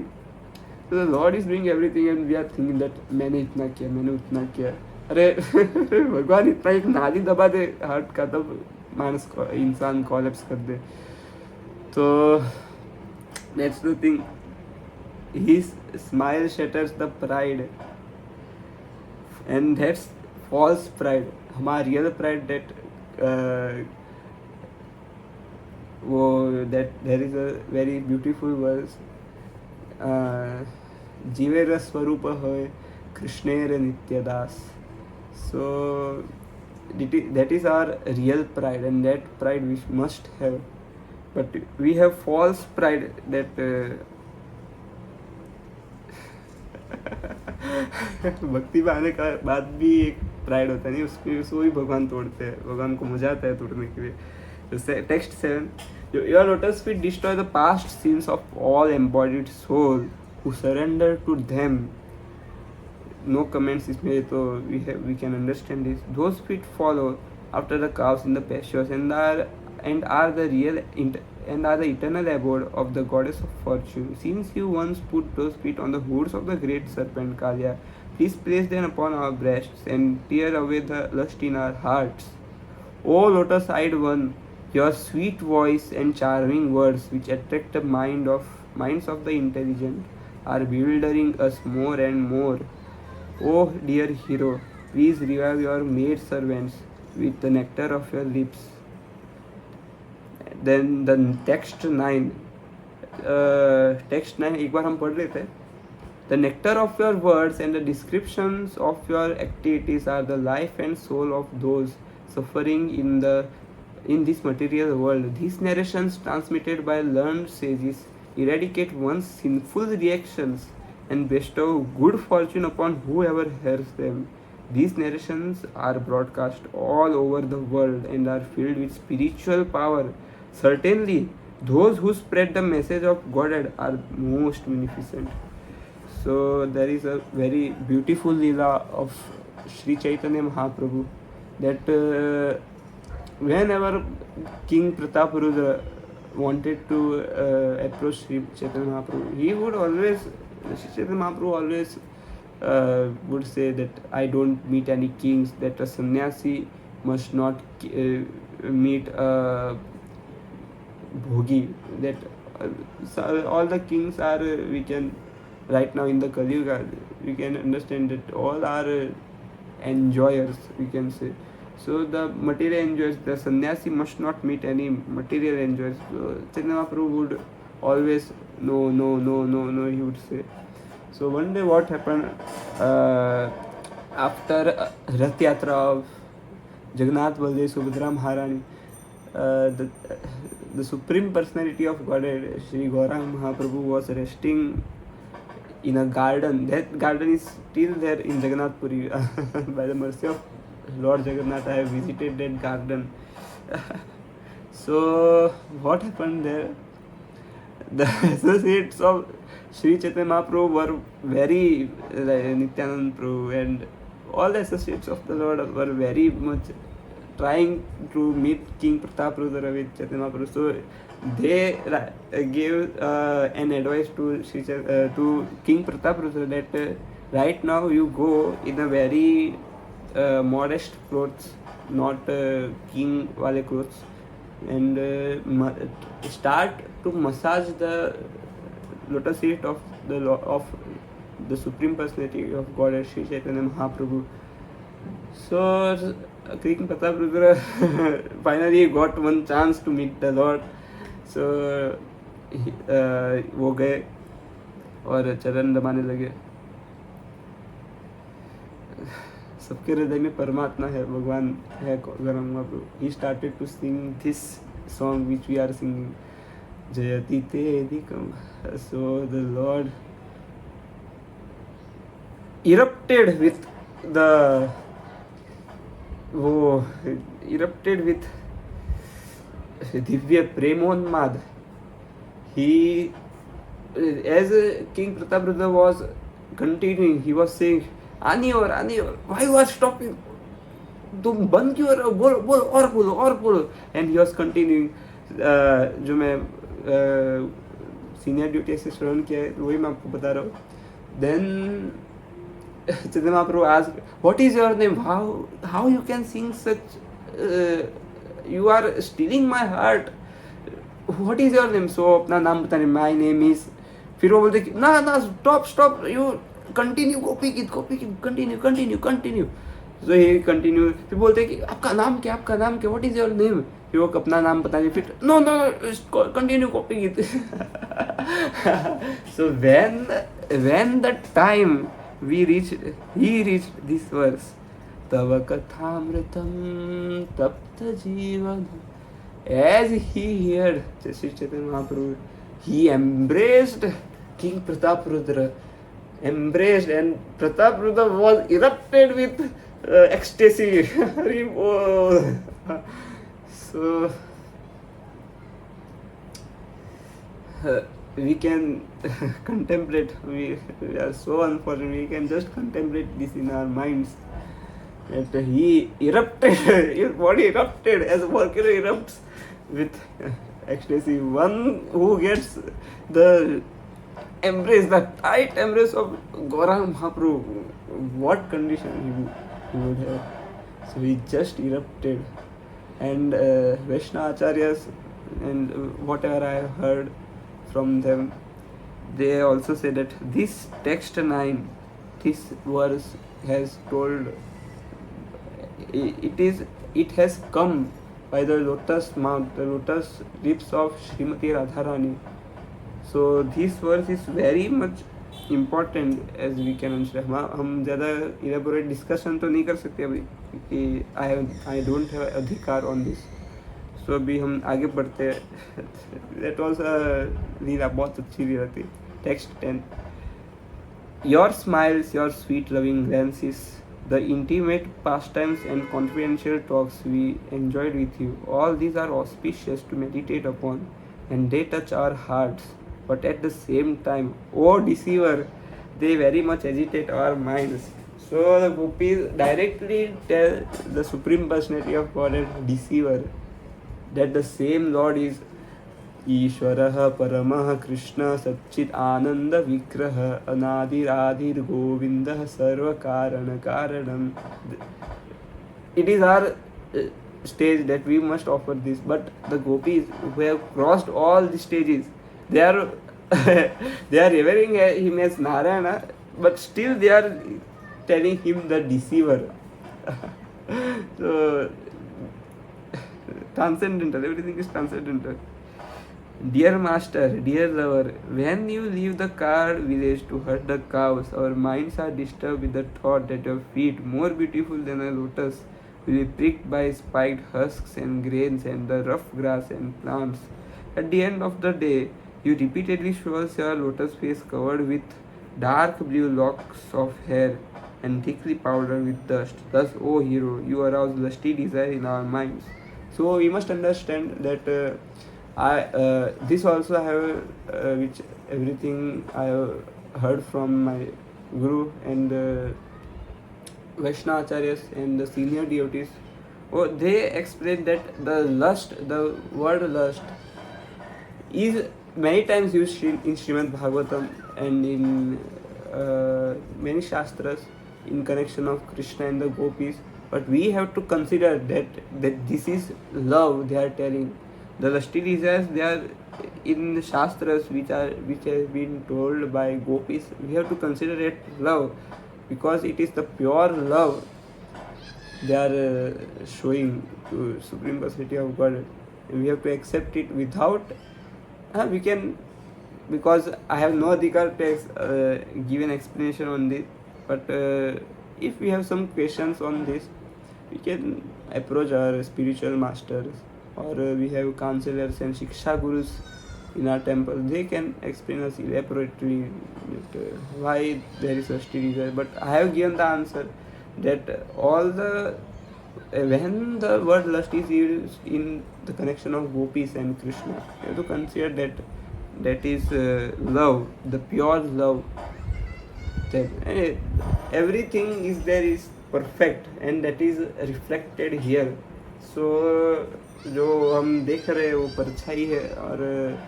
So the Lord is doing everything, and we are thinking that मैंने इतना किया, मैंने उतना किया. अरे भगवान इतना एक नाली दबा दे हार्ट का, तब मानस को इंसान कोलैप्स कर दे. तो that's the thing. His smile shatters the pride, and that's false pride, हमारा real pride that वो that there is a very beautiful verse, जीवेर स्वरूप होय कृष्णेर नित्यदास. So that is our real pride, and that pride we must have. But we have false pride that भक्ति में आने का बाद भी एक प्राइड होता है नहीं, उसको भी भगवान तोड़ते हैं, भगवान को मजा आता है तोड़ने के लिए. Text 7, your lotus feet destroy the past sins of all embodied soul who surrender to them. No comments इसमें, तो we can understand this. Those feet follow after the cows in the pastures and are the eternal abode of the goddess of fortune. Since you once put those feet on the hoods of the great serpent Kalya, please place them upon our breasts and tear away the lust in our hearts. O lotus-eyed one, your sweet voice and charming words, which attract the minds of the intelligent, are bewildering us more and more. O dear hero, please revive your maid servants with the nectar of your lips. Then the text 9, एक बार हम पढ़ लेते हैं. The nectar of your words and the descriptions of your activities are the life and soul of those suffering in this material world. These narrations, transmitted by learned sages, eradicate one's sinful reactions and bestow good fortune upon whoever hears them. These narrations are broadcast all over the world and are filled with spiritual power. Certainly, those who spread the message of Godhead are most munificent. So there is a very beautiful lila of Sri Chaitanya Mahaprabhu that whenever King Prataparudra wanted to approach Sri Chaitanya Mahaprabhu, he would always, Sri Chaitanya Mahaprabhu always would say that I don't meet any kings, that a sannyasi must not meet a bhogi, that all the kings are, we can right now in the Kali Yuga, we can understand that all are enjoyers, we can say. So the material enjoyers, the sannyasi must not meet any material enjoyers. So Chaitanya Mahaprabhu would always no, he would say. So one day what happened, after Rath Yatra of Jagannath Baldev Subhadra Maharani, the Supreme Personality of Godhead, Sri Gauranga Mahaprabhu, was resting in a garden. That garden is still there in Jagannath Puri. By the mercy of Lord Jagannath, I have visited that garden. So what happened there? The associates of Sri Chaitanya Mahaprabhu were very, Nityanand Prabhu and all the associates of the Lord were very much trying to meet King Prataparudra with Chaitanya Mahaprabhu. So they gave an advice to to King Prataparudra that right now you go in a very modest clothes, not king wale clothes, and start to massage the lotus feet of the Supreme Personality of Godhead, Sri Chaitanya Mahaprabhu. So King Prataparudra finally got one chance to meet the Lord. So वो गए और चरण दबाने लगे. सबके हृदय में परमात्मा है, भगवान है गौरांग महाप्रभु. He started to sing this song which we are singing, Jayati Tedikam. So the Lord erupted with Divya Premonmad. He, as King Prataparudra was continuing, he was saying, आनी और why you are stopping, तुम बंद क्यों रहे हो, बोलो और बोलो. And he was continuing. जो मैं सीनियर ड्यूटी से श्रवण किया है वही मैं आपको बता रहा हूँ. Then Chaitanya Mahaprabhu asked, what is your name? How you can sing such, you are stealing my heart. What is your name? So अपना नाम बताने, my name is. फिर वो बोलते ना stop, you continue, Gopi Git, continue. So he continue, फिर बोलते हैं कि आपका नाम क्या, आपका नाम क्या, व्हाट इज योर नेम, फिर वो अपना नाम बताने, फिर no no continue copying it. So when the time we reached he reached this verse, तव कथामृतं तप्त जीवन, as he heard Sri Chaitanya Mahaprabhu, he embraced King Prataprudra, embraced, and Prataprudra was erupted with ecstasy. Hari Bol. So we can contemplate, we are so unfortunate, we can just contemplate this in our minds, that he erupted, his body erupted as a volcano erupts with ecstasy. One who gets the embrace, the tight embrace of Gauranga Mahaprabhu, what condition he would have. So he just erupted. And Vaishnava Acharyas, and whatever I have heard from them, they also say that this text 9, this verse has told, it has come by the lotus mouth, the lotus lips of Srimati Radharani. So this verse is very much important as we can understand. हम ज़्यादा elaborate discussion तो नहीं कर सकते अभी, कि I don't have अधिकार on this. So अभी हम आगे बढ़ते हैं. That was a लीला, बहुत अच्छी लीला थी. Text 10. Your smiles, your sweet loving glances, the intimate pastimes and confidential talks we enjoyed with you, all these are auspicious to meditate upon, and they touch our hearts. But at the same time, oh deceiver, they very much agitate our minds. So the gopis directly tell the Supreme Personality of Godhead, deceiver, that the same Lord is ईश्वरः परमः कृष्ण सच्चित् आनंद विग्रह अनादिरादिर गोविंदः सर्व कारण कारणम. It is our stage that we must offer this, but the gopis who have crossed all the stages, they are they are revering him as Narayana, but still they are telling him the deceiver. So transcendental, everything is transcendental. Dear master, dear lover, when you leave the card village to herd the cows, our minds are disturbed with the thought that your feet, more beautiful than a lotus, will be pricked by spiked husks and grains and the rough grass and plants. At the end of the day, you repeatedly show us your lotus face covered with dark blue locks of hair and thickly powdered with dust. Thus, O hero, you arouse lusty desire in our minds. So we must understand that this also I have which everything I have heard from my guru and Vaishnava Acharyas and the senior devotees. Oh, they explain that the lust, the word lust, is many times used in Srimad Bhagavatam and in many shastras in connection of Krishna and the gopis. But we have to consider that this is love they are telling. The lusty desires, they are in the shastras which has been told by gopis. We have to consider it love, because it is the pure love they are showing to Supreme Personality of God. We have to accept it without we can, because I have no adhikar to give an explanation on this, but if we have some questions on this, we can approach our spiritual masters, or we have counselors and shiksha gurus in our temple. They can explain us elaborately why there is such desire. But I have given the answer that all the when the word lust is used in the connection of gopis and Krishna, you have to consider that is love, the pure love. That everything is there is perfect, and that is reflected here. So जो हम देख रहे हैं वो परछाई है, और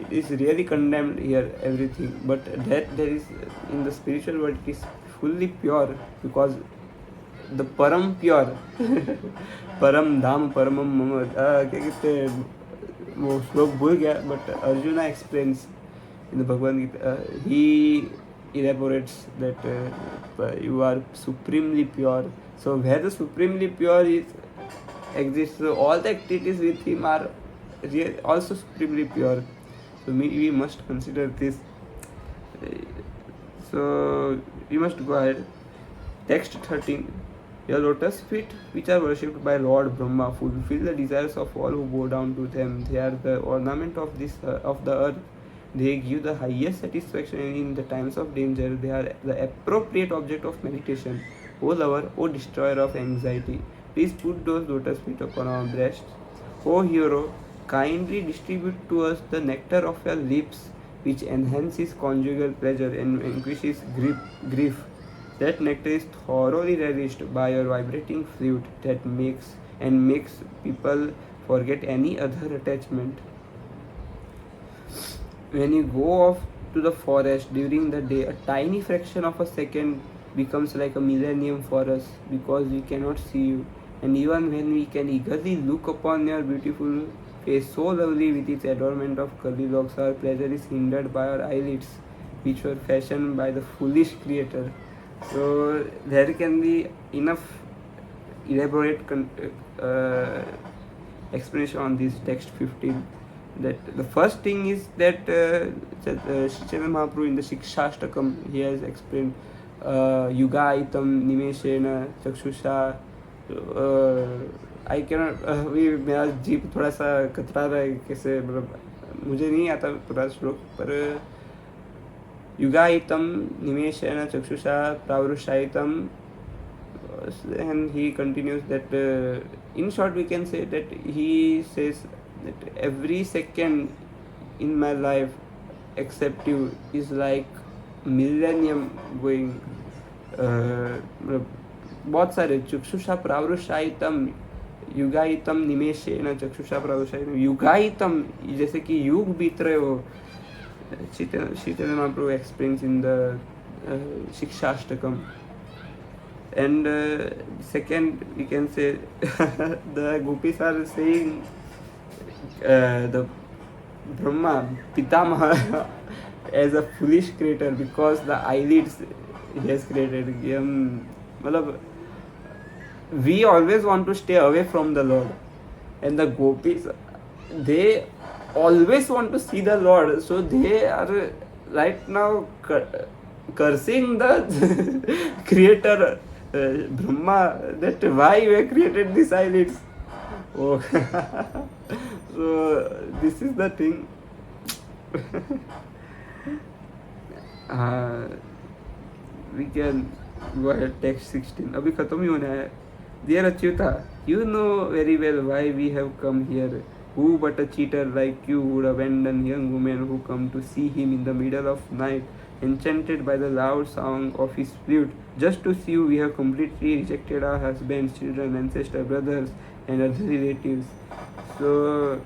it is really condemned here everything, but that there is in the spiritual world it is fully pure, because the param pure param dham paramam mama, क्या कहते हैं वो श्लोक भूल गया, but Arjuna explains in the Bhagavad Gita, he elaborates that you are supremely pure. So where the supremely pure is exists, so all the activities with him are also supremely pure. So we must consider this. So we must go ahead. Text 13. Your lotus feet, which are worshipped by Lord Brahma, fulfill the desires of all who bow down to them. They are the ornament of the earth. They give the highest satisfaction in the times of danger. They are the appropriate object of meditation. O lover, O destroyer of anxiety, please put those lotus feet upon our breasts. O hero, kindly distribute to us the nectar of your lips, which enhances conjugal pleasure and vanquishes grief. That nectar is thoroughly relished by your vibrating flute that makes people forget any other attachment. When you go off to the forest during the day, a tiny fraction of a second becomes like a millennium for us because we cannot see you. And even when we can eagerly look upon your beautiful face, so lovely with its adornment of curly locks, our pleasure is hindered by our eyelids, which were fashioned by the foolish creator. So there can be enough elaborate explanation on this text 15. That the first thing is that Sri Chaitanya Mahaprabhu in the Shikshashtakam, he has explained Yugaitam Nimeshena Chakshusha. I cannot अभी मेरा jeep थोड़ा सा कतरा रहा है कैसे, मतलब मुझे नहीं आता पूरा श्लोक, पर युगायितम निमेशेन चक्षुषा प्रावृषायितम, and he continues that in short we can say that he says that every second in my life except you is like millennium going. बहुत सारे चक्षुषा प्रावृषायितम युगायितम निमेशेन चक्षुषा प्रावृषायितम, युगायितम जैसे कि युग बीत रहे हो. Sri Chaitanya Mahaprabhu explains in the Shikshashtakam. And second, we can say the gopis are saying the Brahma Pitamaha as a foolish creator because the eyelids he has created. मतलब we always want to stay away from the Lord, and the gopis, they always want to see the Lord, so they are right now cursing the creator Brahma, that why we have created these eyelids. Oh. So this is the thing. We can go ahead. Text 16 अभी खत्म ही होना है. Dear Achyuta, you know very well why we have come here. Who but a cheater like you would abandon young women who come to see him in the middle of night, enchanted by the loud song of his flute? Just to see you, we have completely rejected our husbands, children, ancestors, brothers, and other relatives. So,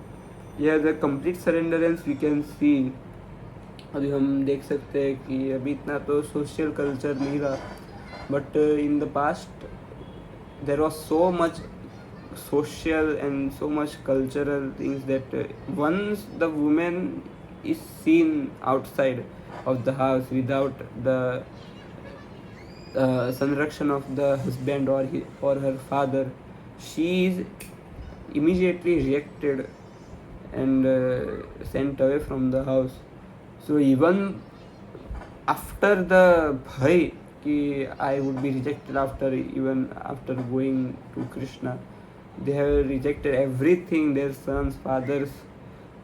yeah, the complete surrenderance we can see. अभी हम देख सकते हैं कि अभी इतना तो social culture नहीं रहा, but in the past there was so much social and so much cultural things that once the woman is seen outside of the house without the sanrakshan of the husband or her father, she is immediately rejected and sent away from the house. So even after the bhai ki I would be rejected, even after going to Krishna, they have rejected everything, their sons, fathers,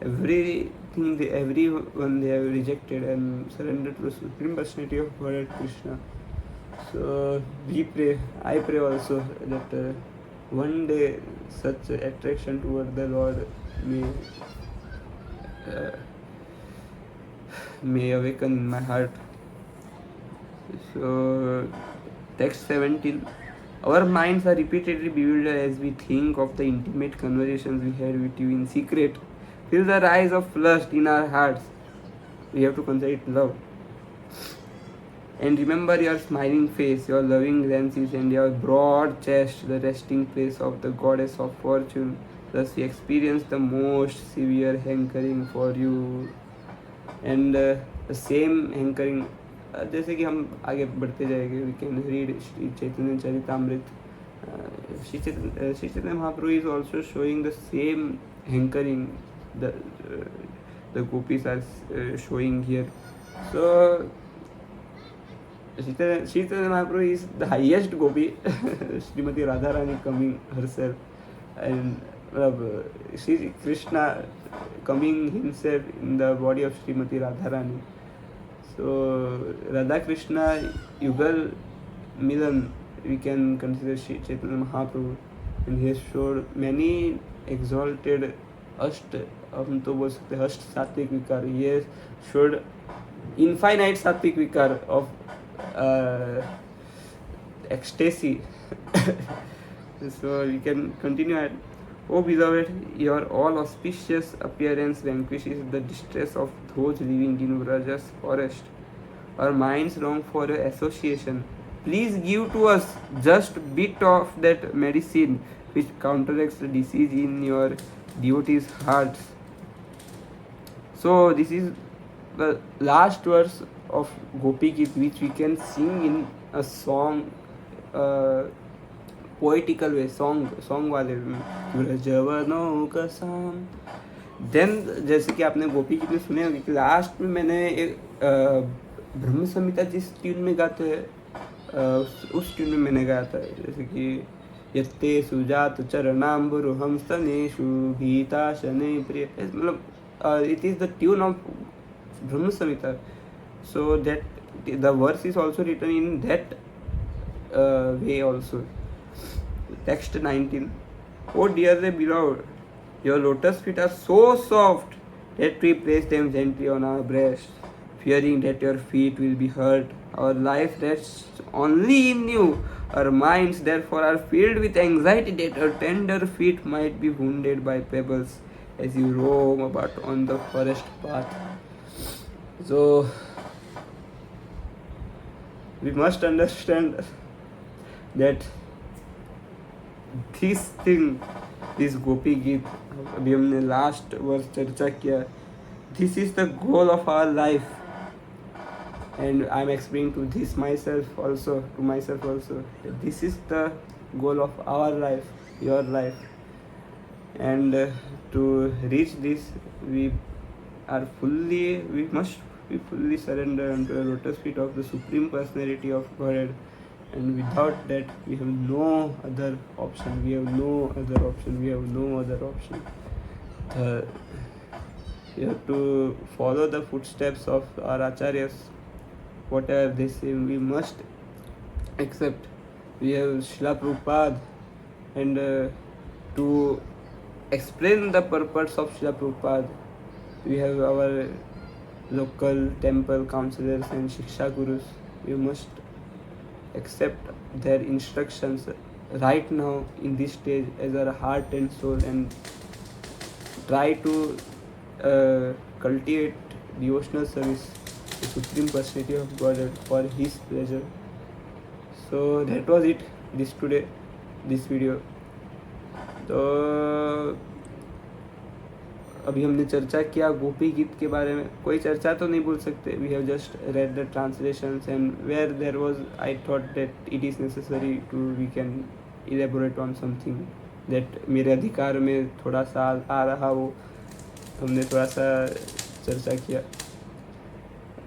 everything, everyone they have rejected and surrendered to the Supreme Personality of Godhead Krishna. So we pray, I pray also that one day such attraction toward the Lord may awaken in my heart. So text 17. Our minds are repeatedly bewildered as we think of the intimate conversations we had with you in secret. Feel the rise of lust in our hearts. We have to consider it love. And remember your smiling face, your loving glances, and your broad chest, the resting place of the goddess of fortune. Thus we experience the most severe hankering for you. And the same hankering जैसे कि हम आगे बढ़ते जाएंगे, we can read Shri Chaitanya Charitamrita. Sri Chaitanya Mahaprabhu is also showing the same hankering the gopis are showing here. So Sri Chaitanya Mahaprabhu is the highest gopi. Srimati Radharani coming herself, and Sri Krishna coming himself in the body of Srimati Radharani. So Radha Krishna Yugal Milan, we can consider Sri Chaitanya Mahaprabhu, and he has showed many exalted हम तो बोल सकते अष्ट सात्विक विकार. He has showed infinite sattvic vikar of ecstasy. So we can continue at, O beloved, your all auspicious appearance vanquishes the distress of those living in Vraja's forest. Our minds long for your association. Please give to us just bit of that medicine which counteracts the disease in your devotees' hearts. So this is the last verse of Gopi Git, which we can sing in a song, poetical way, song वाले में. ब्रजवनों का शाम. Then जैसे कि आपने गोपी गीत में सुने होंगे कि लास्ट में मैंने एक ब्रह्म संहिता जिस ट्यून में गाते हैं उस ट्यून में मैंने गाया था. जैसे कि यत्ते सुजात चरणाम्बुरु हम स्तनेषु गीता शनै प्रिय, मतलब it is the tune of Brahma Samhita. So that the verse is also written in that way also. Text 19. Oh dearly beloved, your lotus feet are so soft that we place them gently on our breast, fearing that your feet will be hurt. Our life rests only in you. Our minds therefore are filled with anxiety that your tender feet might be wounded by pebbles as you roam about on the forest path. So we must understand that this thing, this Gopi Geet, अभी हमने last वर्ष चर्चा किया, this is the goal of our life, and I am explaining to this myself also, that this is the goal of our life, your life, and to reach this we must be fully surrendered unto the lotus feet of the Supreme Personality of Godhead, and without that we have no other option. We have no other option. We have to follow the footsteps of our acharyas. Whatever they say, we must accept. We have Srila Prabhupada, and to explain the purpose of Srila Prabhupada, we have our local temple counselors and Shiksha Gurus. We must accept their instructions right now in this stage as our heart and soul, and try to cultivate devotional service to Supreme Personality of Godhead for His pleasure. So that was it this video. तो अभी हमने चर्चा किया गोपी गीत के बारे में. कोई चर्चा तो नहीं बोल सकते. We have just read the translations, and where there was I thought that it is necessary to we can elaborate on something that मेरे अधिकार में थोड़ा सा आ रहा हो, हमने थोड़ा सा चर्चा किया.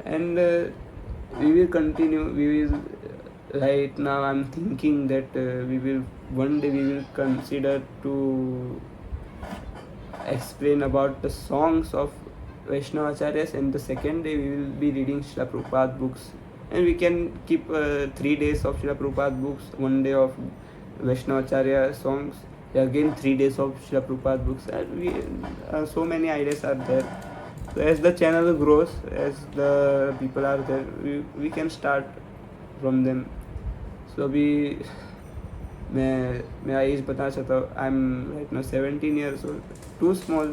And we will continue. We will right now I'm thinking that one day we will consider to explain about the songs of Vaishnava Acharyas, and the second day we will be reading Srila Prabhupada books, and we can keep 3 days of Srila Prabhupada books, 1 day of Vaishnava Acharya songs, again 3 days of Srila Prabhupada books, and so many ideas are there. So as the channel grows, as the people are there, we can start from them. So अभी मैं as बताना चाहता हूँ. I am right now 17 years old, too small,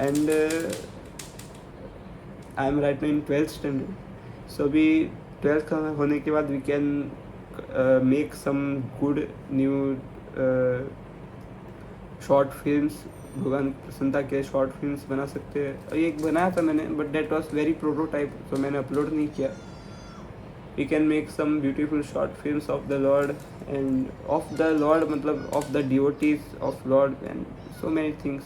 and I am right now in 12th standard. So अभी 12th होने के बाद we can make some good new short films. भगवान प्रसन्नता के शॉर्ट फिल्म्स बना सकते हैं. एक बनाया था मैंने, but that was very prototype, तो मैंने अपलोड नहीं किया. we can make some beautiful short films of the Lord and of the Lord, matlab of the devotees of Lord, and so many things.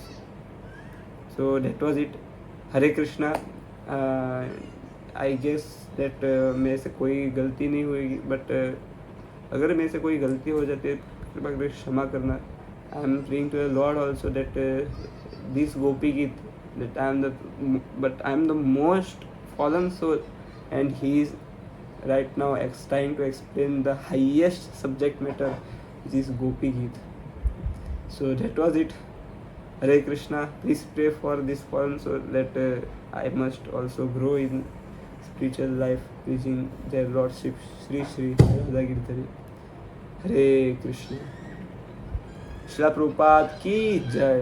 So that was it. Hare Krishna. I guess that मेरे से कोई गलती नहीं हुई, but अगर मेरे से कोई गलती हो जाती है कृपा करके क्षमा करना. I am praying to the lord also that this Gopi Geet, that I am the most fallen soul, and he is right now trying to explain the highest subject matter, which is Gopi Geet. So that was it. Hare Krishna. Please pray for this fallen soul that I must also grow in spiritual life, preaching their Lordship Sri Sri Radha Girdhari. Hare Krishna. Srila Prabhupada ki jai.